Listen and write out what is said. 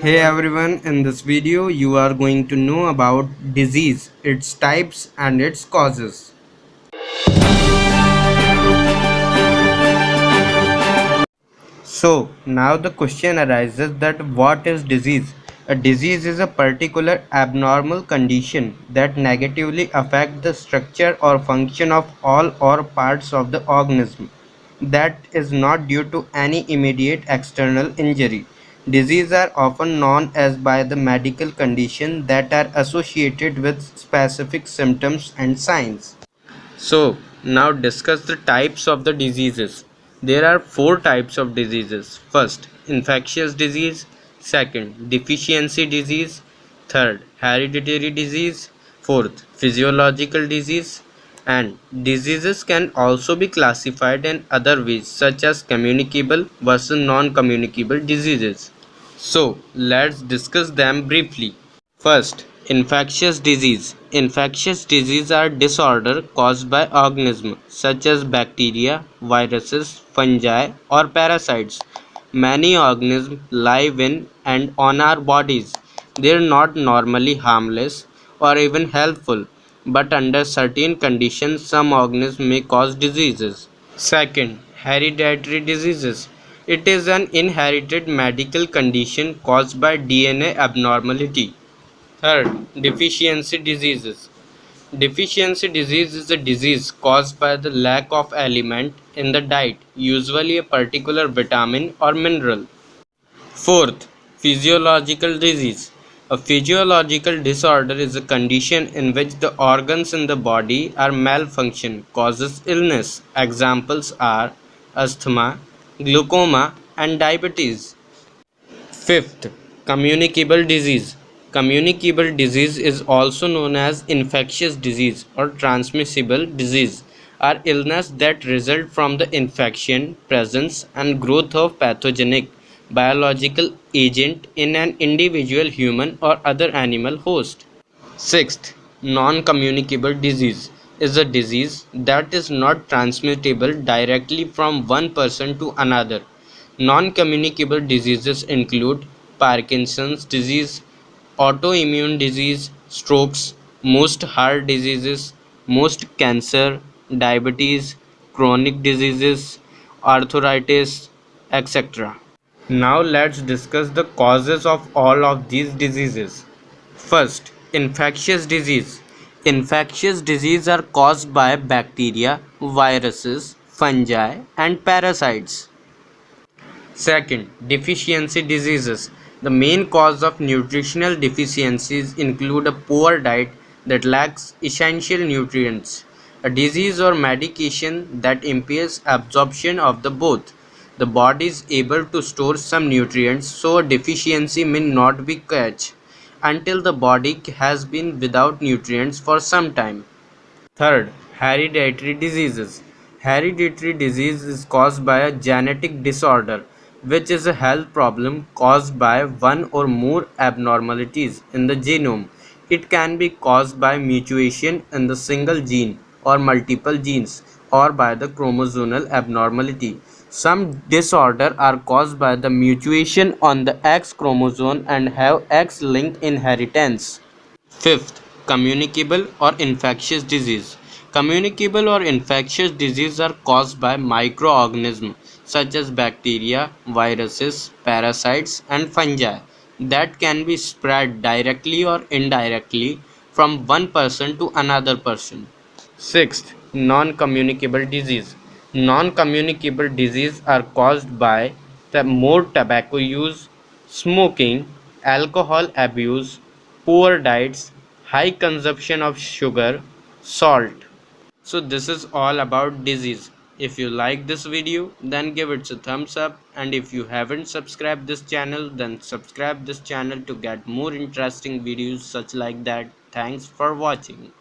Hey everyone, in this video you are going to know about disease, its types and its causes. So now the question arises that what is disease? A disease is a particular abnormal condition that negatively affects the structure or function of all or parts of the organism that is not due to any immediate external injury. Diseases are often known as by the medical condition that are associated with specific symptoms and signs. So, now discuss the types of the diseases. There are four types of diseases. First, infectious disease. Second, deficiency disease. Third, hereditary disease. Fourth, physiological disease. And diseases can also be classified in other ways, such as communicable versus non communicable diseases. So, let's discuss them briefly. First, infectious disease. Infectious disease are disorder caused by organisms such as bacteria, viruses, fungi, or parasites. Many organisms live in and on our bodies. They are not normally harmless or even helpful, but under certain conditions, some organisms may cause diseases. Second, hereditary diseases. It is an inherited medical condition caused by DNA abnormality. Third, deficiency diseases. Deficiency disease is a disease caused by the lack of element in the diet, usually a particular vitamin or mineral. Fourth, physiological disease. A physiological disorder is a condition in which the organs in the body are malfunction, causes illness. Examples are asthma, glaucoma, and diabetes. Fifth, communicable disease. Communicable disease is also known as infectious disease or transmissible disease, are illness that result from the infection, presence, and growth of pathogenic biological agent in an individual human or other animal host. Sixth, non-communicable disease is a disease that is not transmittable directly from one person to another. Non-communicable diseases include Parkinson's disease, autoimmune disease, strokes, most heart diseases, most cancer, diabetes, chronic diseases, arthritis, etc. Now let's discuss the causes of all of these diseases. First, infectious disease. Infectious disease are caused by bacteria, viruses, fungi, and parasites. Second, deficiency diseases. The main cause of nutritional deficiencies include a poor diet that lacks essential nutrients, a disease or medication that impairs absorption of the both. The body is able to store some nutrients, so a deficiency may not be catch until the body has been without nutrients for some time. Third, hereditary diseases. Hereditary disease is caused by a genetic disorder, which is a health problem caused by one or more abnormalities in the genome. It can be caused by mutation in the single gene or multiple genes or by the chromosomal abnormality. Some disorders are caused by the mutation on the X chromosome and have X-linked inheritance. Fifth, communicable or infectious disease. Communicable or infectious disease are caused by microorganisms such as bacteria, viruses, parasites, and fungi that can be spread directly or indirectly from one person to another person. Sixth, non-communicable disease. Non-communicable disease are caused by the more tobacco use, smoking, alcohol abuse, poor diets, high consumption of sugar, salt. So this is all about disease. If you like this video, then give it a thumbs up, and if you haven't subscribed this channel, then subscribe this channel to get more interesting videos such like that. Thanks for watching.